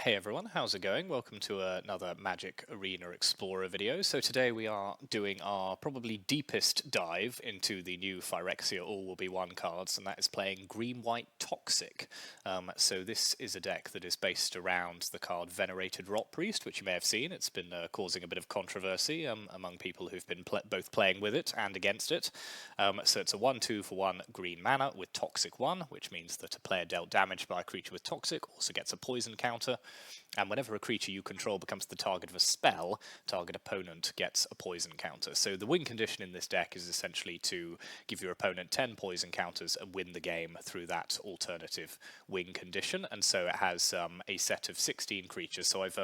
Hey everyone, how's it going? Welcome to another Magic Arena Explorer video. So today we are doing our probably deepest dive into the new Phyrexia All Will Be One cards, and that is playing Green-White Toxic. So this is a deck that is based around the card Venerated Rotpriest, which you may have seen. It's been causing a bit of controversy among people who've been both playing with it and against it. So it's a 1/2 for 1 green mana with Toxic 1, which means that a player dealt damage by a creature with Toxic also gets a poison counter. And whenever a creature you control becomes the target of a spell, target opponent gets a poison counter. So the win condition in this deck is essentially to give your opponent 10 poison counters and win the game through that alternative win condition. And so it has a set of 16 creatures. So I've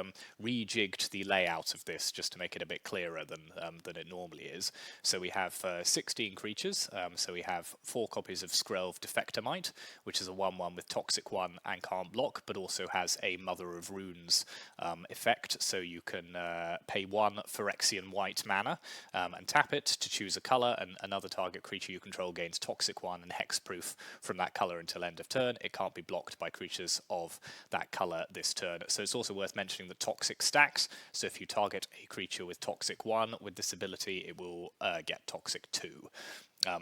rejigged the layout of this just to make it a bit clearer than it normally is. So we have 16 creatures. So we have 4 copies of Skrelv Defectormite, which is a 1/1 with Toxic 1 and can't block, but also has a Mother of Runes effect, so you can pay 1 Phyrexian white mana and tap it to choose a colour, and another target creature you control gains Toxic 1 and hexproof from that colour until end of turn. It can't be blocked by creatures of that colour this turn. So it's also worth mentioning that Toxic stacks, so if you target a creature with Toxic 1 with this ability, it will get Toxic 2.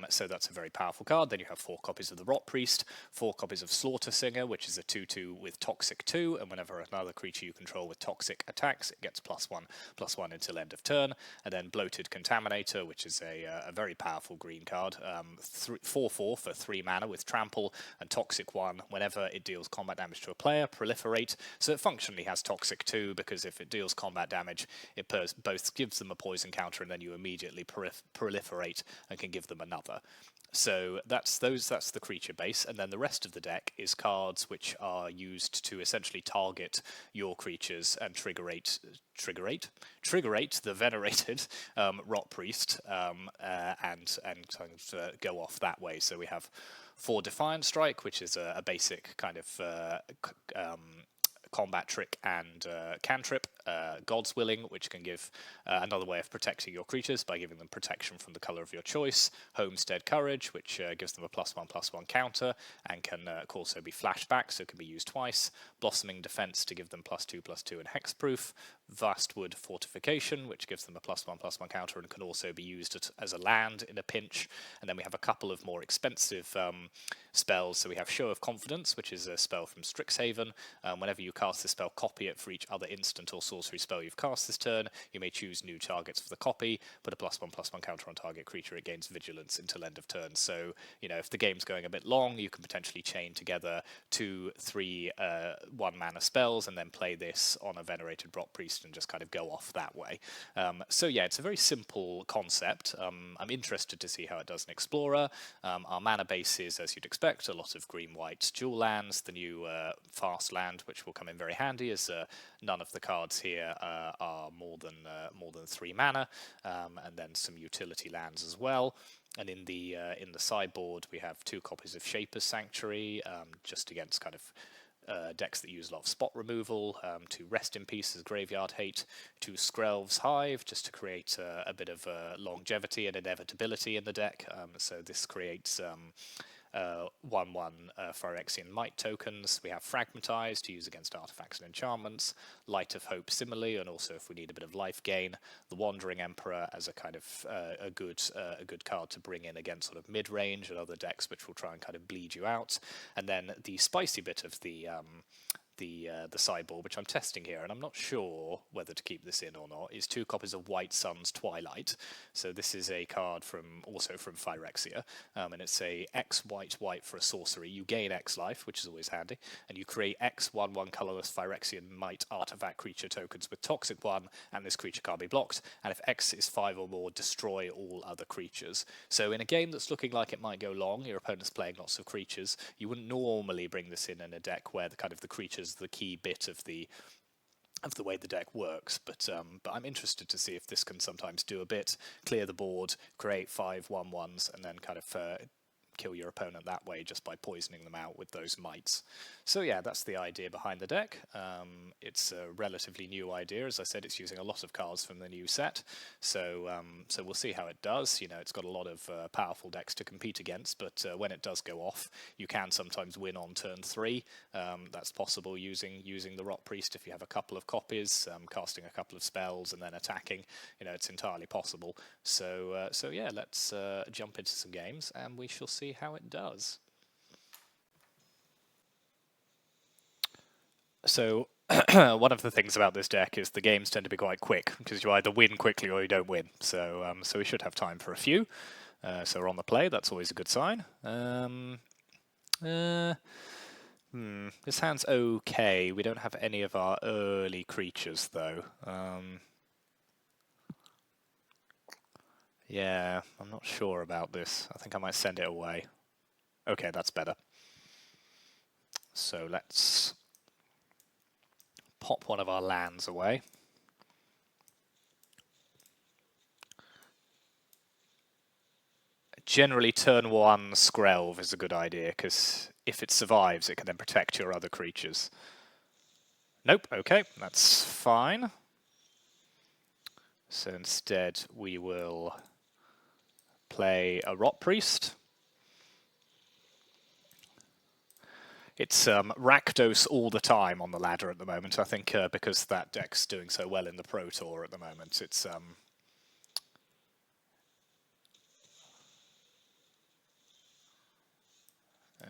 So that's a very powerful card. Then you have 4 copies of the Rotpriest, 4 copies of Slaughter Singer, which is a 2/2 with Toxic 2, and whenever another creature you control with Toxic attacks, it gets +1/+1 until end of turn. And then Bloated Contaminator, which is a very powerful green card, 4/4 for 3 mana with Trample and Toxic 1. Whenever it deals combat damage to a player, Proliferate. So it functionally has Toxic 2, because if it deals combat damage, it both gives them a poison counter, and then you immediately proliferate and can give them another. So that's the creature base, and then the rest of the deck is cards which are used to essentially target your creatures and triggerate the Venerated Rotpriest and kind of go off that way. So we have 4 Defiant Strike, which is a basic kind of combat trick and cantrip, God's Willing, which can give another way of protecting your creatures by giving them protection from the colour of your choice, Homestead Courage, which gives them a +1/+1 counter and can also be flashback, so it can be used twice, Blossoming Defense to give them +2/+2 and hexproof, Vastwood Fortification, which gives them a +1/+1 counter and can also be used as a land in a pinch. And then we have a couple of more expensive spells. So we have Show of Confidence, which is a spell from Strixhaven. Whenever you cast this spell, copy it for each other instant or sorcery spell you've cast this turn. You may choose new targets for the copy, put a +1/+1 counter on target creature. It gains Vigilance until end of turn. So, if the game's going a bit long, you can potentially chain together 2, 3 1-mana spells and then play this on a Venerated Rotpriest and just kind of go off that way. So yeah, it's a very simple concept. I'm interested to see how it does in Explorer. Our mana base is, as you'd expect, a lot of green-white dual lands, the new fast land, which will come in very handy, as none of the cards here are more than 3 mana, and then some utility lands as well. And in the sideboard, we have 2 copies of Shaper's Sanctuary, just against kind of decks that use a lot of spot removal, to Rest in Peace as Graveyard Hate, to Skrelv's Hive, just to create a bit of longevity and inevitability in the deck. So this creates 1/1 Phyrexian Might tokens. We have Fragmentize to use against artifacts and enchantments, Light of Hope similarly, and also if we need a bit of life gain, the Wandering Emperor as a kind of a good card to bring in against sort of mid-range and other decks which will try and kind of bleed you out. And then the spicy bit of the sideboard, which I'm testing here, and I'm not sure whether to keep this in or not, is 2 copies of White Sun's Twilight. So this is a card also from Phyrexia, and it's a X white for a sorcery. You gain X life, which is always handy, and you create X 1/1 colorless Phyrexian Might artifact creature tokens with Toxic 1, and this creature can't be blocked, and if X is 5 or more, destroy all other creatures. So in a game that's looking like it might go long, your opponent's playing lots of creatures, you wouldn't normally bring this in a deck where the creatures the key bit of the way the deck works, but I'm interested to see if this can sometimes do a bit, clear the board, create 5 1/1s, and then kind of kill your opponent that way just by poisoning them out with those mites. So yeah, that's the idea behind the deck. It's a relatively new idea. As I said, it's using a lot of cards from the new set, so so we'll see how it does. You know, it's got a lot of powerful decks to compete against, but when it does go off, you can sometimes win on turn 3. That's possible using the Rotpriest if you have a couple of copies, casting a couple of spells and then attacking. You know, it's entirely possible. So so yeah, let's jump into some games and we shall see how it does. So one of the things about this deck is the games tend to be quite quick because you either win quickly or you don't win. So so we should have time for a few. So we're on the play. That's always a good sign. This hand's okay. We don't have any of our early creatures though. Yeah, I'm not sure about this. I think I might send it away. Okay, that's better. So let's pop one of our lands away. Generally, turn 1 Skrelv is a good idea, because if it survives, it can then protect your other creatures. Nope, okay, that's fine. So instead, we will play a Rotpriest. It's Rakdos all the time on the ladder at the moment, I think, because that deck's doing so well in the Pro Tour at the moment. It's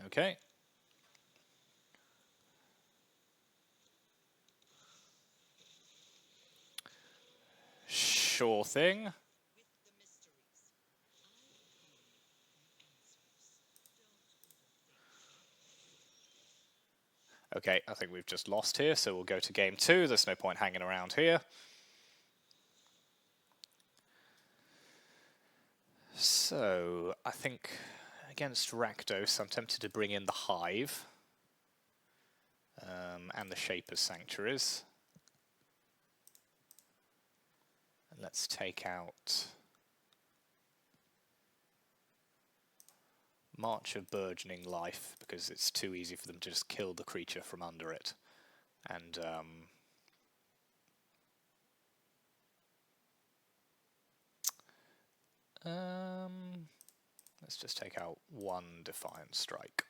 okay. Sure thing. Okay, I think we've just lost here, so we'll go to game 2. There's no point hanging around here. So, I think against Rakdos, I'm tempted to bring in the Hive and the Shaper's Sanctuaries. And let's take out March of Burgeoning Life, because it's too easy for them to just kill the creature from under it. And let's just take out 1 Defiant Strike.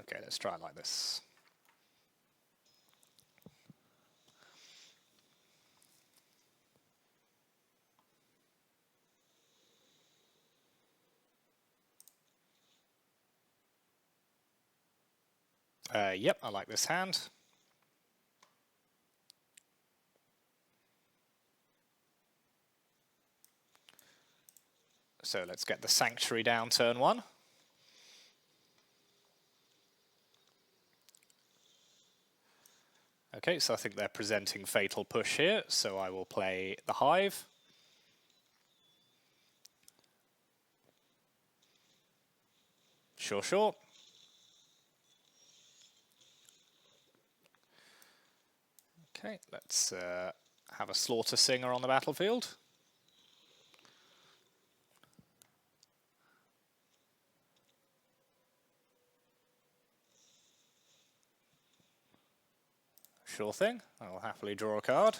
Okay, let's try it like this. Yep, I like this hand. So let's get the Sanctuary down turn 1. Okay, so I think they're presenting Fatal Push here, so I will play the Hive. Sure, sure. Okay, let's have a Slaughter Singer on the battlefield. Sure thing, I will happily draw a card.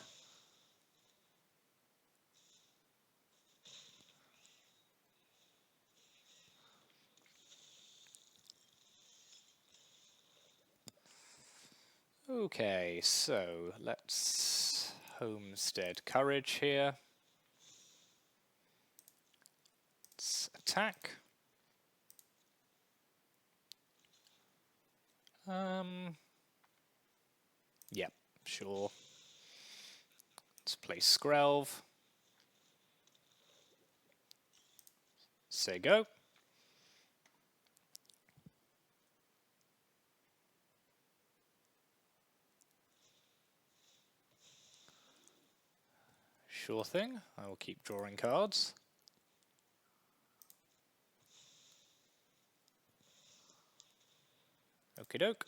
Okay, so let's Homestead Courage here. Let's attack. Yep, sure. Let's play Skrelv. Say go. Sure thing, I will keep drawing cards. Okie doke.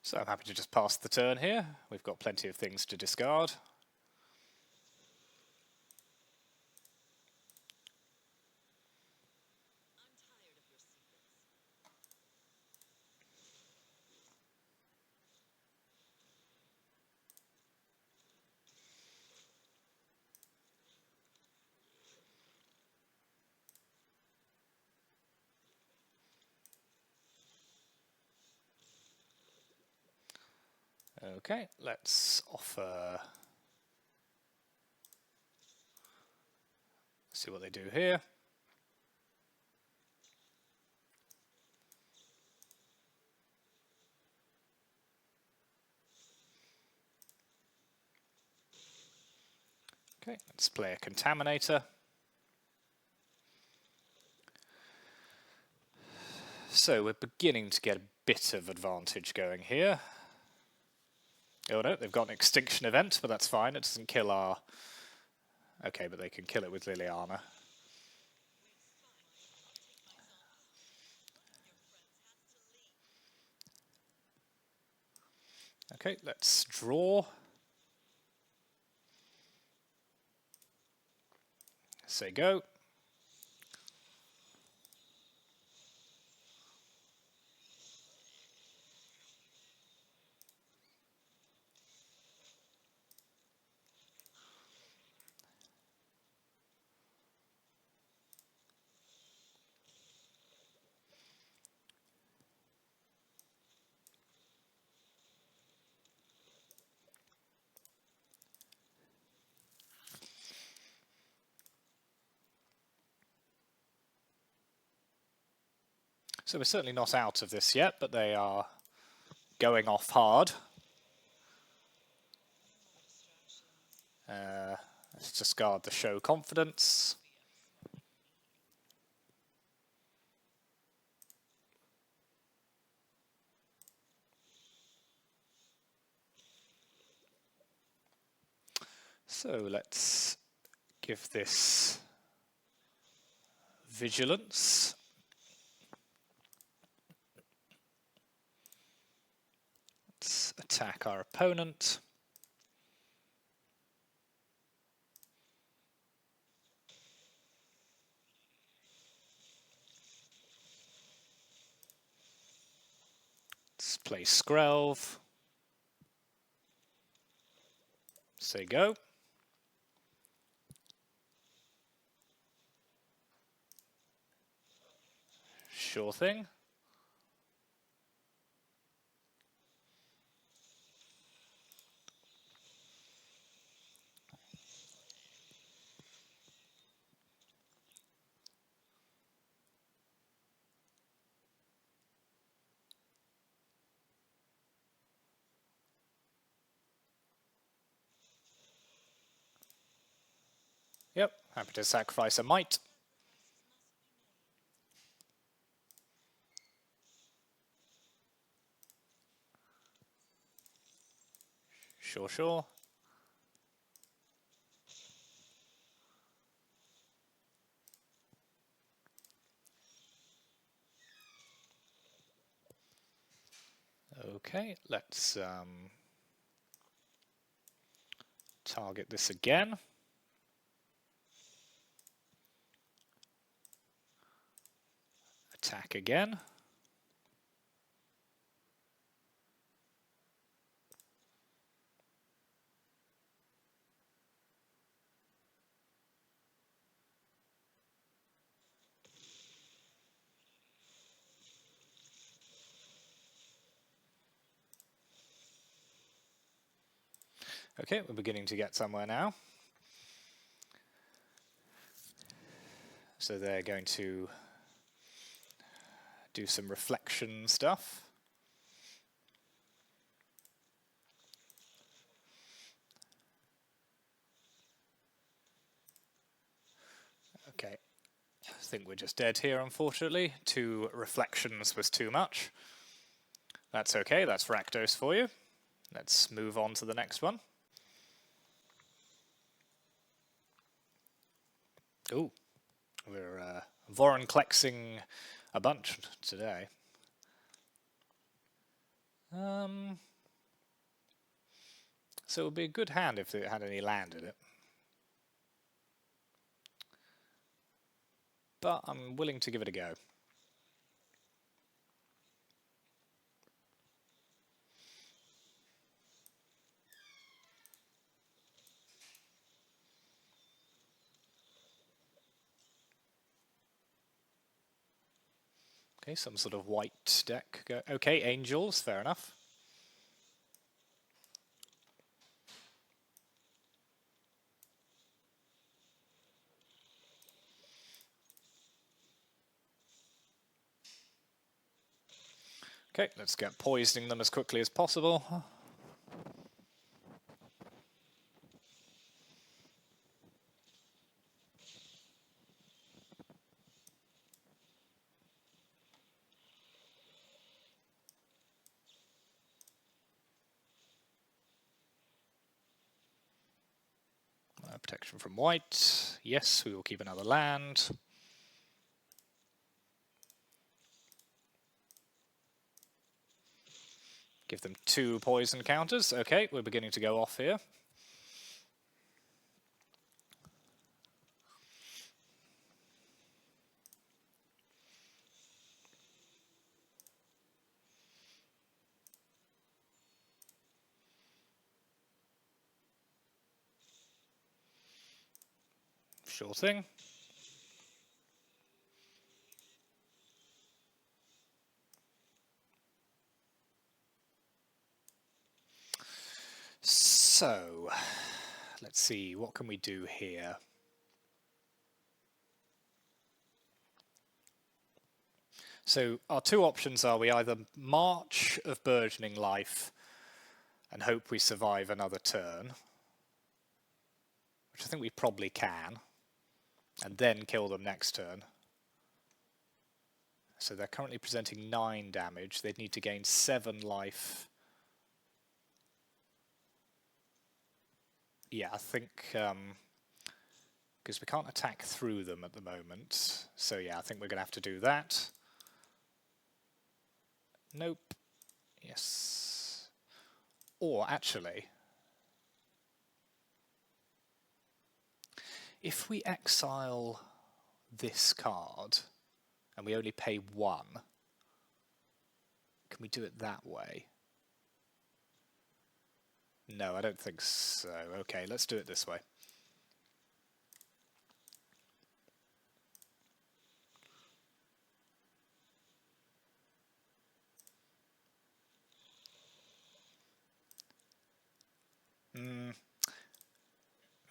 So I'm happy to just pass the turn here. We've got plenty of things to discard. Okay, let's offer. See what they do here. Okay, let's play a Contaminator. So we're beginning to get a bit of advantage going here. Oh no, they've got an Extinction Event, but that's fine. It doesn't kill our... Okay, but they can kill it with Liliana. Okay, let's draw. Say go. So we're certainly not out of this yet, but they are going off hard. Let's discard the Show Confidence. So let's give this Vigilance. Let's attack our opponent. Let's play Skrelv. Say go. Sure thing. Yep, happy to sacrifice a Might. Sure, sure. Okay, let's target this again. Attack again. Okay, we're beginning to get somewhere now. So they're going to do some reflection stuff. Okay, I think we're just dead here, unfortunately. 2 reflections was too much. That's okay, that's Rakdos for you. Let's move on to the next one. Ooh, we're Vorinclexing a bunch today. So it would be a good hand if it had any land in it. But I'm willing to give it a go. Okay, some sort of white deck. Okay, angels, fair enough. Okay, let's get poisoning them as quickly as possible. Protection from white. Yes, we will keep another land. Give them 2 poison counters. Okay, we're beginning to go off here. Sure thing. So, let's see, what can we do here? So our 2 options are we either March of Burgeoning Life and hope we survive another turn, which I think we probably can, and then kill them next turn. So they're currently presenting 9 damage. They'd need to gain 7 life. Yeah, I think because we can't attack through them at the moment. So yeah, I think we're going to have to do that. Nope. Yes. Or actually, if we exile this card and we only pay 1, can we do it that way? No, I don't think so. Okay, let's do it this way.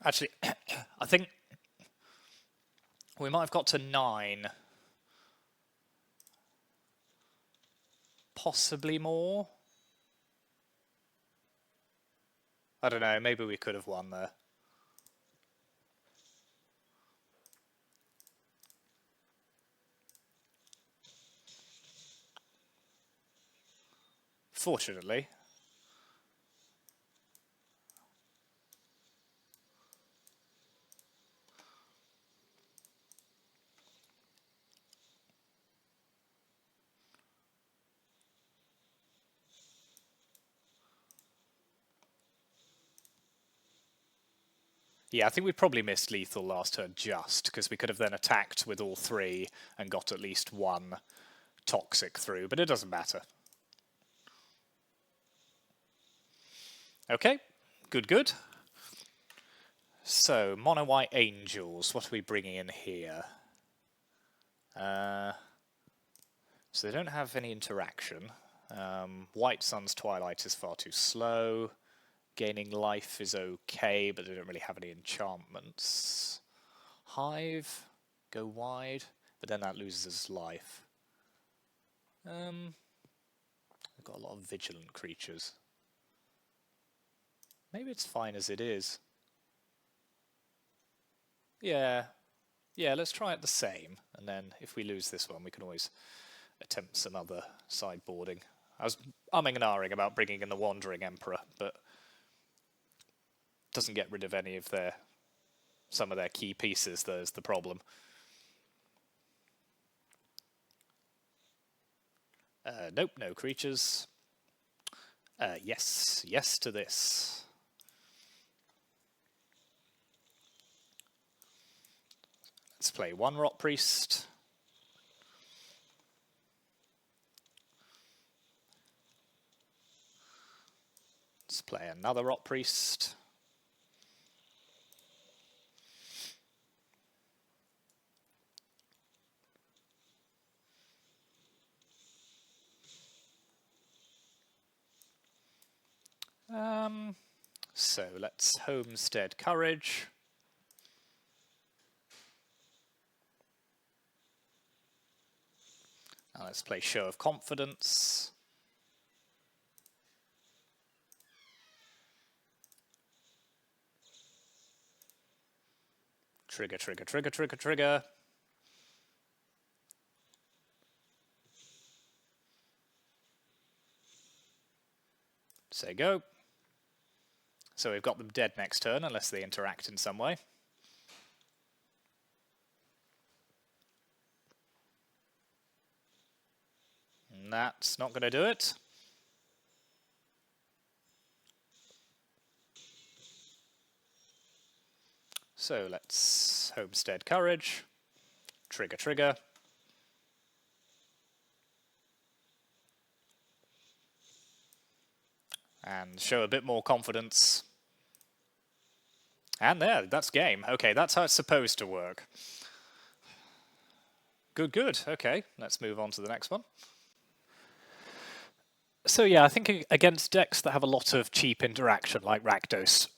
Actually, I think we might have got to 9. Possibly more. I don't know, maybe we could have won there. Fortunately. Yeah, I think we probably missed lethal last turn just because we could have then attacked with all 3 and got at least 1 toxic through, but it doesn't matter. Okay, good. So, mono white angels, what are we bringing in here? So they don't have any interaction. White Sun's Twilight is far too slow. Gaining life is okay, but they don't really have any enchantments. Hive, go wide, but then that loses life. They've got a lot of vigilant creatures. Maybe it's fine as it is. Yeah, let's try it the same, and then if we lose this one, we can always attempt some other sideboarding. I was umming and ahhing about bringing in the Wandering Emperor, but doesn't get rid of any of some of their key pieces. There's the problem. Nope, no creatures. Yes. Yes to this. Let's play one Rotpriest. Let's play another Rotpriest. So let's Homestead Courage. Now let's play Show of Confidence. Trigger, trigger, trigger, trigger, trigger. Say go. So we've got them dead next turn, unless they interact in some way. And that's not going to do it. So let's Homestead Courage. Trigger, trigger. And show a bit more confidence. And there, that's game. Okay, that's how it's supposed to work. Good, good. Okay, let's move on to the next one. So yeah, I think against decks that have a lot of cheap interaction, like Rakdos,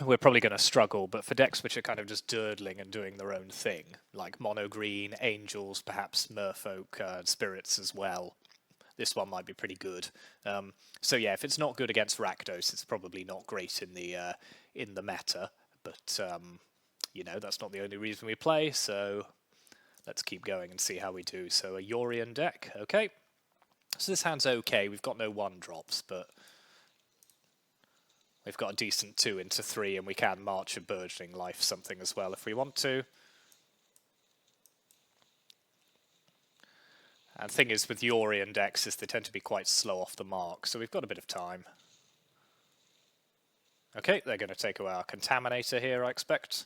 we're probably going to struggle. But for decks which are kind of just durdling and doing their own thing, like Mono Green, Angels, perhaps Merfolk, Spirits as well, this one might be pretty good. So yeah, if it's not good against Rakdos, it's probably not great in the meta. But you know, that's not the only reason we play. So let's keep going and see how we do. So a Yorion deck, okay. So this hand's okay. We've got no 1-drops, but we've got a decent 2 into 3, and we can March of Burgeoning Life something as well if we want to. And the thing is with Yorion decks is they tend to be quite slow off the mark, so we've got a bit of time. Okay, they're going to take away our Contaminator here, I expect.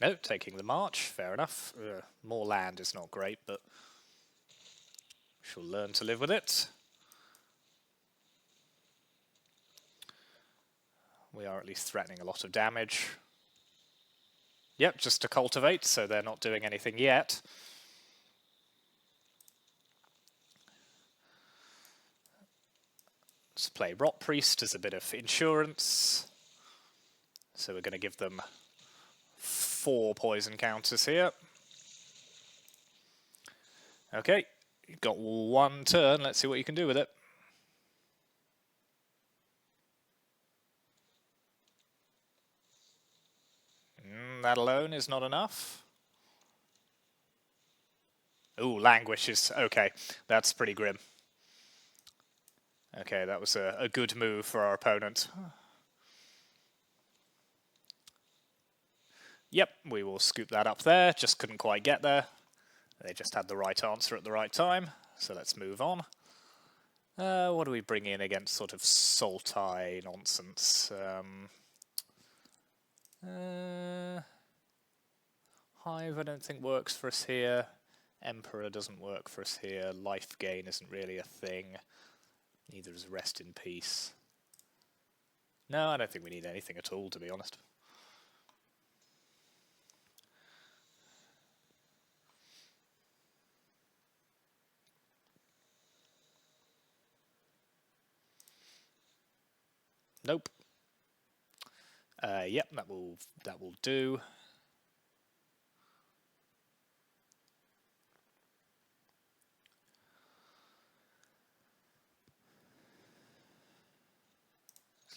No, taking the March, fair enough. More land is not great, but she'll learn to live with it. We are at least threatening a lot of damage. Yep, just to cultivate, so they're not doing anything yet. Let's play Rotpriest as a bit of insurance. So we're going to give them 4 poison counters here. Okay, you've got 1 turn. Let's see what you can do with it. That alone is not enough. Ooh, Languishes. Okay, that's pretty grim. Okay, that was a good move for our opponent. Yep, we will scoop that up there. Just couldn't quite get there. They just had the right answer at the right time. So let's move on. What do we bring in against sort of Sultai nonsense? Hive I don't think works for us here. Emperor doesn't work for us here. Life gain isn't really a thing. Neither is Rest in Peace. No, I don't think we need anything at all, to be honest. Nope. Yep, that will do.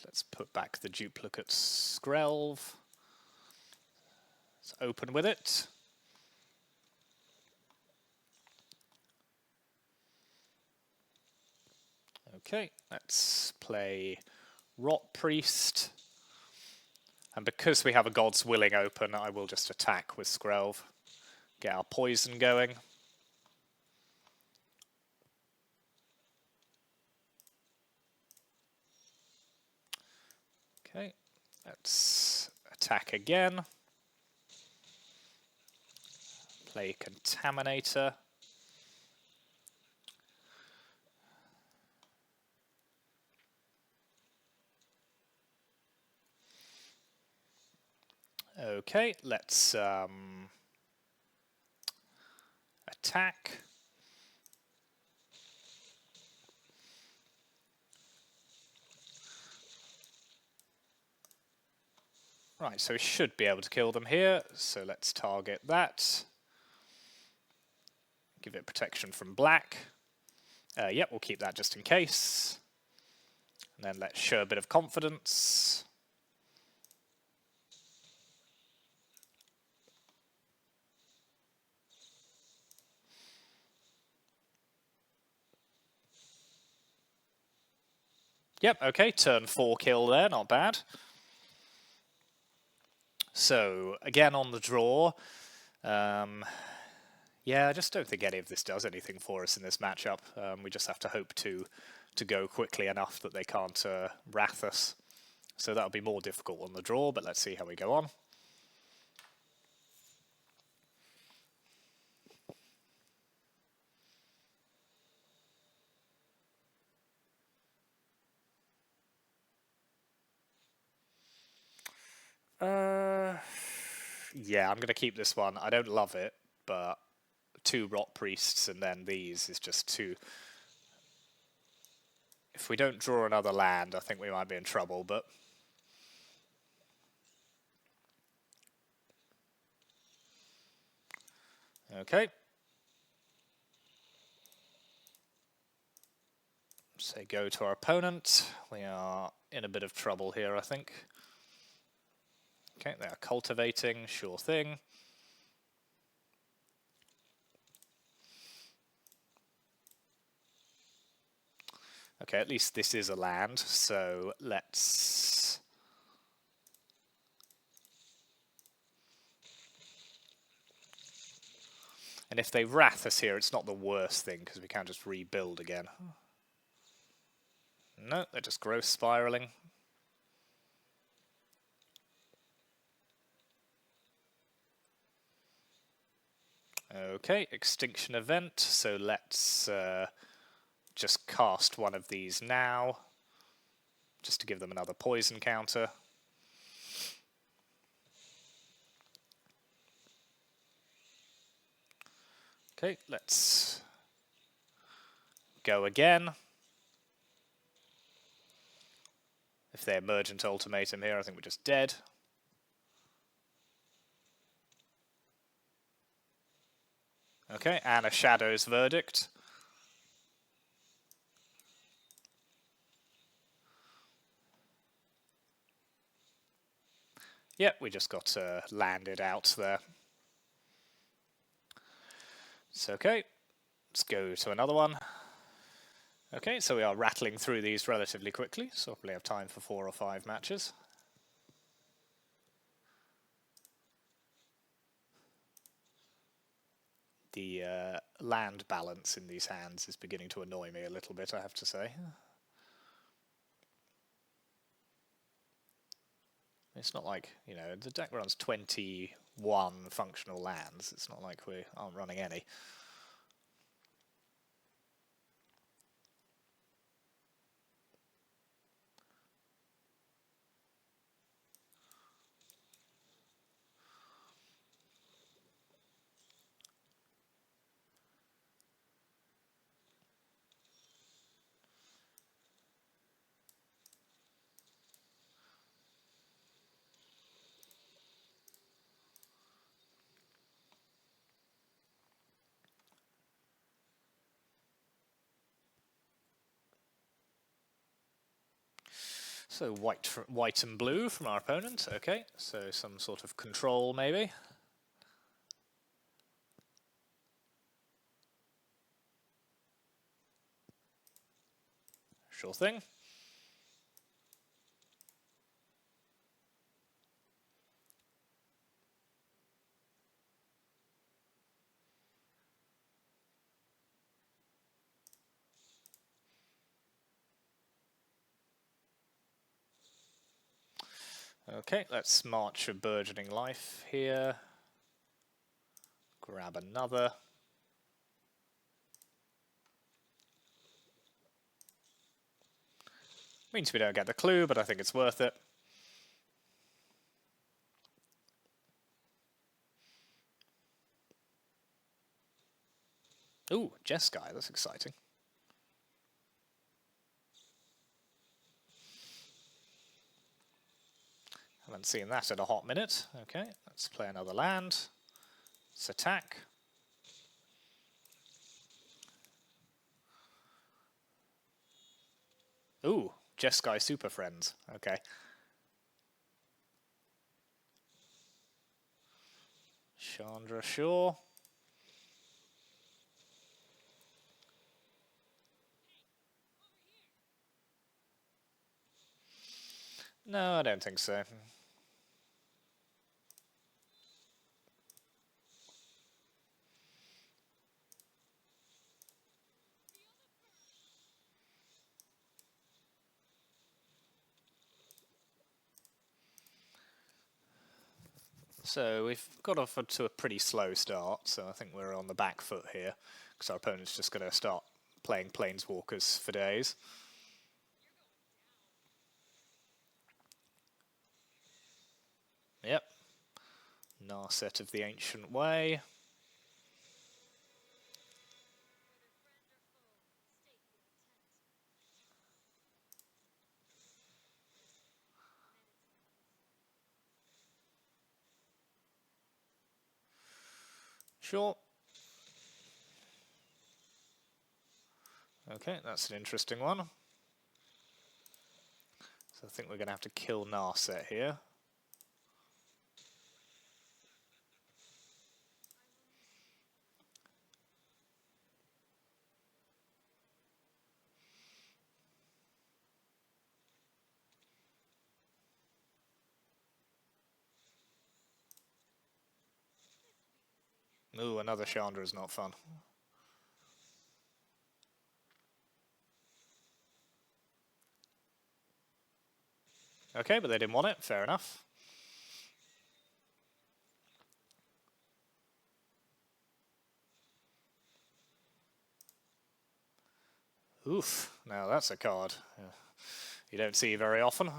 Let's put back the duplicate Skrelv. Let's open with it. Okay, let's play Rotpriest. And because we have a God's Willing open, I will just attack with Skrelv. Get our poison going. Let's attack again. Play Contaminator. Okay, let's attack. Right, so we should be able to kill them here, so let's target that. Give it protection from black. Yep, we'll keep that just in case. And then let's show a bit of confidence. Yep, okay, turn 4 kill there, not bad. So, again on the draw. Yeah, I just don't think any of this does anything for us in this matchup. We just have to hope to go quickly enough that they can't wrath us. So that'll be more difficult on the draw, but let's see how we go on. Yeah, I'm going to keep this one. I don't love it, but 2 Rotpriests and then these is just too... If we don't draw another land, I think we might be in trouble, but... Okay. Say go to our opponent. We are in a bit of trouble here, I think. Okay, they are cultivating, sure thing. Okay, at least this is a land, so let's... And if they wrath us here, it's not the worst thing, because we can just rebuild again. No, they're just growth spiraling. Okay, extinction event, so let's just cast one of these now, just to give them another poison counter. Okay, let's go again. If they emergent ultimatum here, I think we're just dead. Okay, and a Shadow's Verdict. Yep, we just got landed out there. It's okay. Let's go to another one. Okay, so we are rattling through these relatively quickly, so we'll probably have time for 4 or 5 matches. The land balance in these hands is beginning to annoy me a little bit, I have to say. It's not like, you know, the deck runs 21 functional lands. It's not like we aren't running any. So white and blue from our opponent. Okay, so some sort of control maybe. Sure thing. Okay, let's march a burgeoning life here. Grab another. Means we don't get the clue, but I think it's worth it. Ooh, Jeskai, that's exciting. Haven't seen that in a hot minute. Okay, let's play another land. Let's attack. Ooh, Jeskai Superfriends. Okay. Chandra, sure. No, I don't think so. So we've got off to a pretty slow start, so I think we're on the back foot here, because our opponent's just going to start playing Planeswalkers for days. Yep. Narset of the Ancient Way. Sure. Okay, that's an interesting one. So I think we're going to have to kill Narset here. Ooh, another Chandra is not fun. Okay, but they didn't want it. Fair enough. Oof, now that's a card you don't see very often.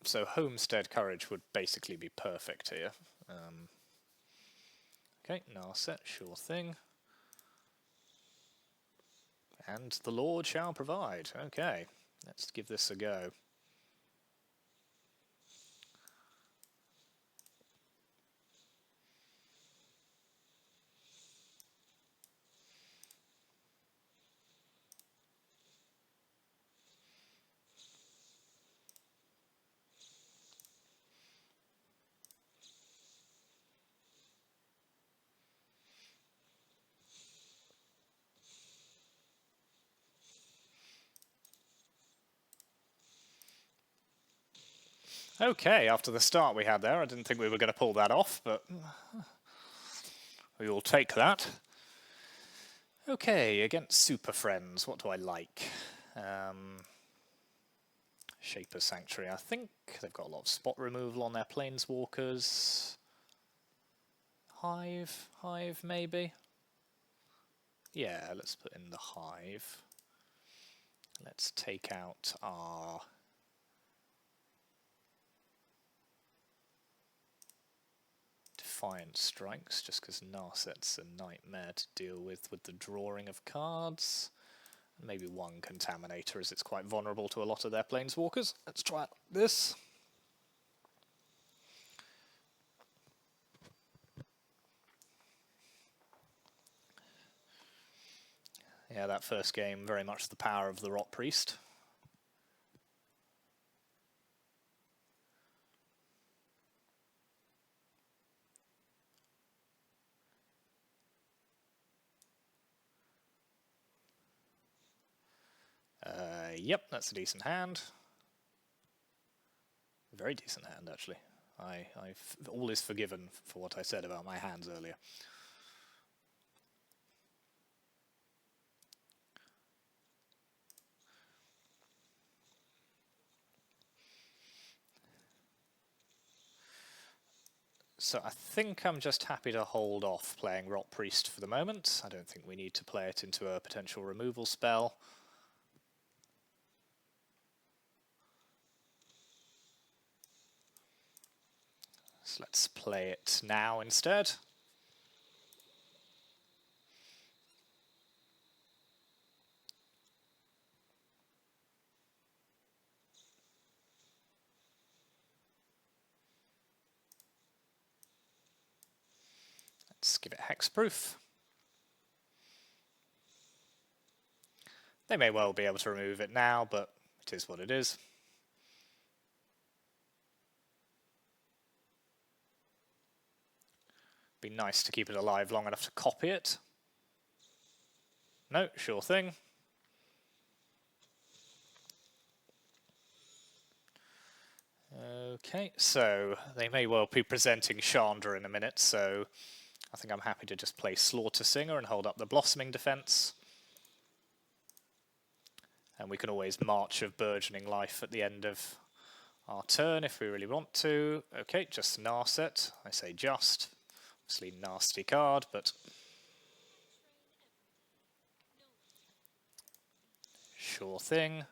So Homestead Courage would basically be perfect here. Okay, Narset, sure thing. And the Lord shall provide. Okay, let's give this a go. Okay, after the start we had there, I didn't think we were going to pull that off, but we will take that. Okay, against Super Friends, what do I like? Shaper Sanctuary, I think. They've got a lot of spot removal on their Planeswalkers. Hive maybe? Yeah, let's put in the Hive. Let's take out our Defiant Strikes, just because Narset's a nightmare to deal with the drawing of cards. Maybe one Contaminator, as it's quite vulnerable to a lot of their Planeswalkers. Let's try this. Yeah, that first game, very much the power of the Rotpriest. Yep, that's a decent hand. Very decent hand, actually. All is forgiven for what I said about my hands earlier. So I think I'm just happy to hold off playing Rotpriest for the moment. I don't think we need to play it into a potential removal spell. So let's play it now instead. Let's give it hexproof. They may well be able to remove it now, but it is what it is. Be nice to keep it alive long enough to copy it. No, sure thing. Okay, so they may well be presenting Chandra in a minute, so I think I'm happy to just play Slaughter Singer and hold up the Blossoming Defense. And we can always March of Burgeoning Life at the end of our turn if we really want to. Okay, just Narset. I say just. Obviously nasty card, but sure thing.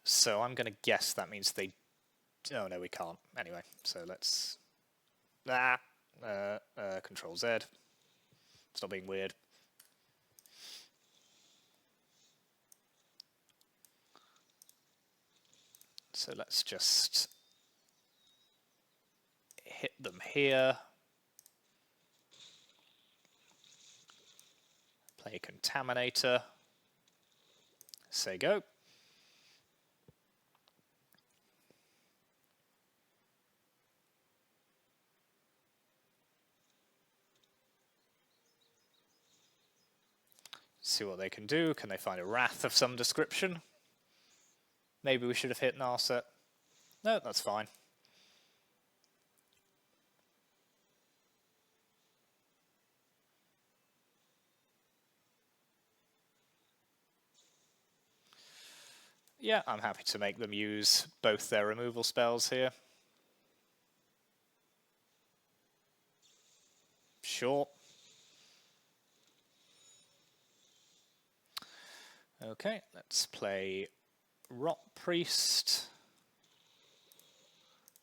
So I'm going to guess that means they... Oh, no, we can't. Anyway, so let's... Control Z. Stop being weird. So let's just hit them here. Play Contaminator. Say go. See what they can do. Can they find a Wrath of some description? Maybe we should have hit Narset. No, that's fine. Yeah, I'm happy to make them use both their removal spells here. Sure. Okay, let's play Rotpriest.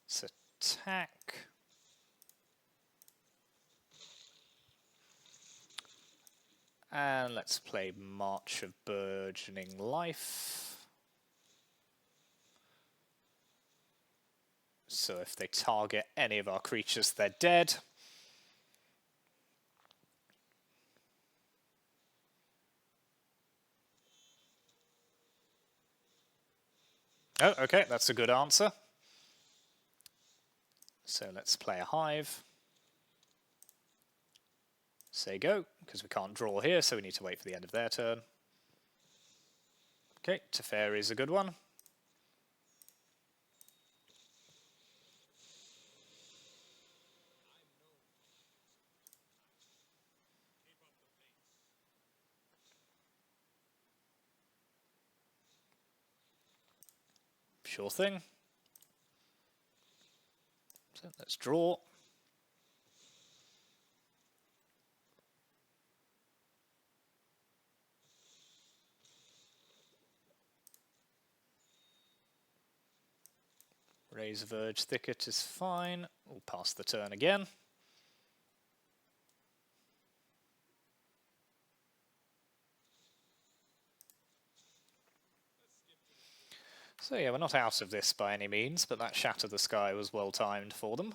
Let's attack. And let's play March of Burgeoning Life. So if they target any of our creatures, they're dead. Oh, okay, that's a good answer. So let's play a Hive. Say go, because we can't draw here, so we need to wait for the end of their turn. Okay, Teferi is a good one. Sure thing. So let's draw. Raise Verge Thicket is fine. We'll pass the turn again. So yeah, we're not out of this by any means, but that Shatter the Sky was well timed for them.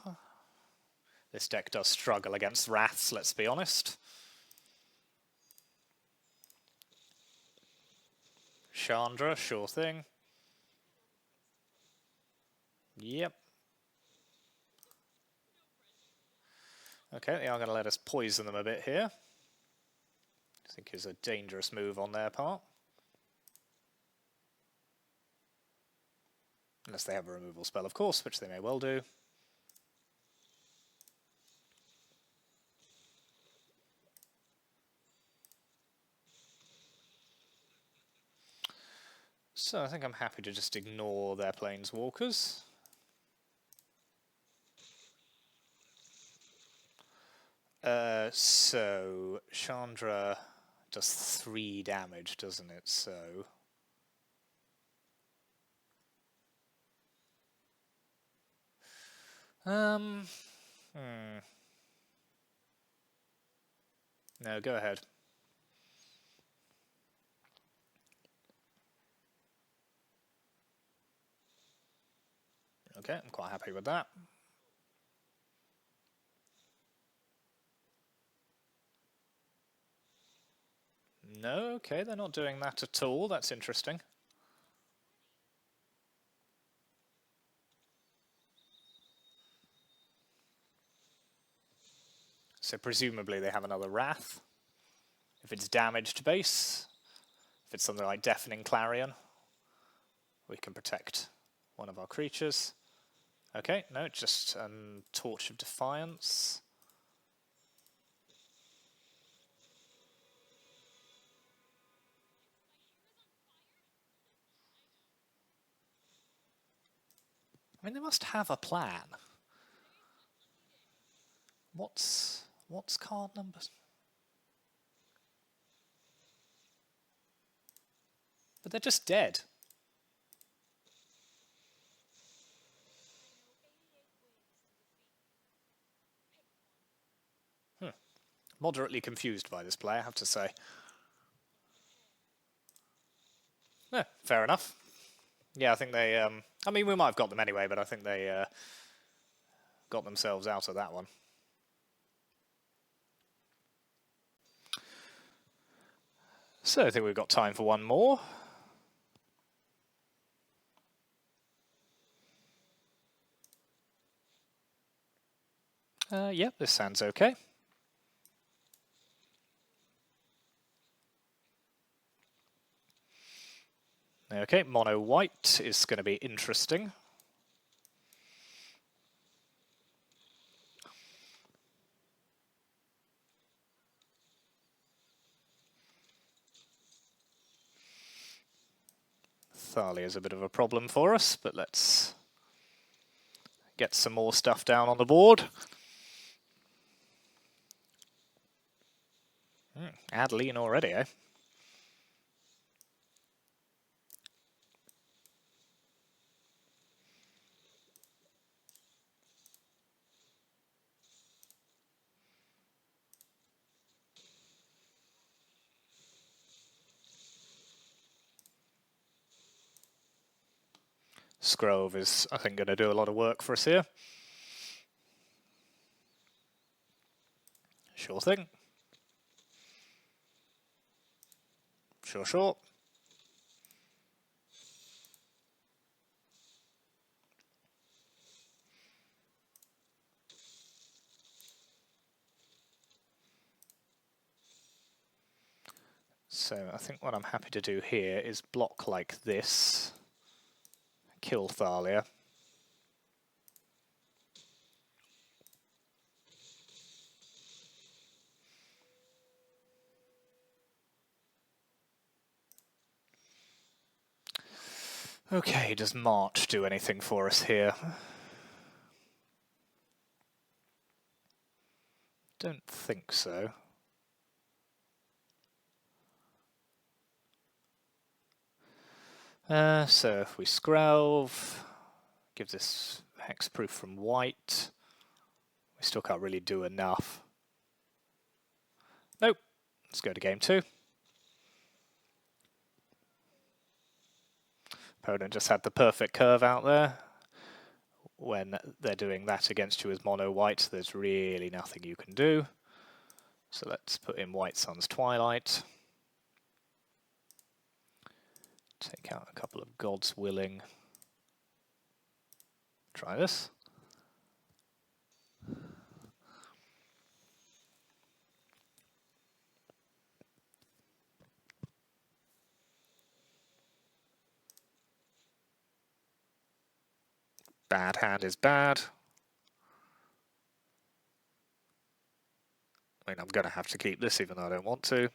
This deck does struggle against Wraths, let's be honest. Chandra, sure thing. Yep. Okay, they are going to let us poison them a bit here. I think is a dangerous move on their part. Unless they have a removal spell, of course, which they may well do. So I think I'm happy to just ignore their planeswalkers. So Chandra does 3 damage, doesn't it? So no, go ahead. Okay, I'm quite happy with that. No, okay, they're not doing that at all. That's interesting. So presumably they have another Wrath. If it's damaged base, if it's something like Deafening Clarion, we can protect one of our creatures. Okay, no, just Torch of Defiance. I mean, they must have a plan. What's card numbers? But they're just dead. Moderately confused by this play, I have to say. Yeah, fair enough. Yeah, I think they... I mean, we might have got them anyway, but I think they got themselves out of that one. So I think we've got time for one more. Yeah, this sounds okay. Okay, mono white is going to be interesting. Thalia is a bit of a problem for us, but let's get some more stuff down on the board. Adeline already, eh? Scrove is, I think, going to do a lot of work for us here. Sure thing. Sure, sure. So I think what I'm happy to do here is block like this, kill Thalia. Okay, does March do anything for us here? Don't think so. So if we Screlve, gives us hexproof from white, we still can't really do enough. Nope. Let's go to game 2. Opponent just had the perfect curve out there. When they're doing that against you as mono white, there's really nothing you can do. So let's put in White Sun's Twilight. Take out a couple of God's Willing. Try this. Bad hand is bad. I mean, I'm going to have to keep this even though I don't want to.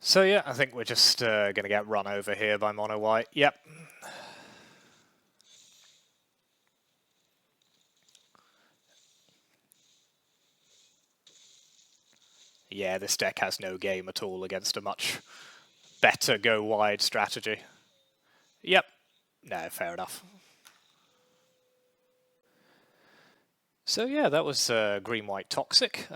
So yeah, I think we're just going to get run over here by mono white. Yep. Yeah, this deck has no game at all against a much better go wide strategy. Yep. No, fair enough. So yeah, that was green-white toxic.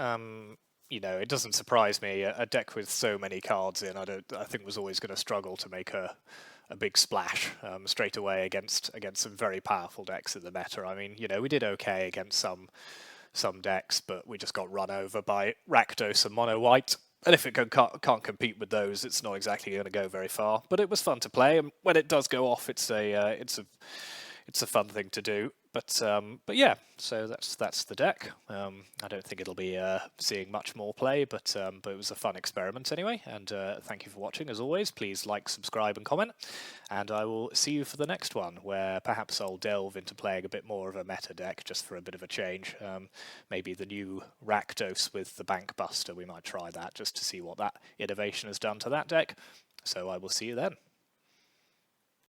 You know, it doesn't surprise me. A deck with so many cards in, I think was always going to struggle to make a big splash straight away against some very powerful decks in the meta. I mean, you know, we did okay against some decks, but we just got run over by Rakdos and mono white. And if it can't compete with those, it's not exactly going to go very far. But it was fun to play, and when it does go off, it's a fun thing to do. But yeah, so that's the deck. I don't think it'll be seeing much more play, but it was a fun experiment anyway. And thank you for watching as always. Please like, subscribe, and comment. And I will see you for the next one, where perhaps I'll delve into playing a bit more of a meta deck just for a bit of a change. Maybe the new Rakdos with the Bank Buster. We might try that just to see what that innovation has done to that deck. So I will see you then.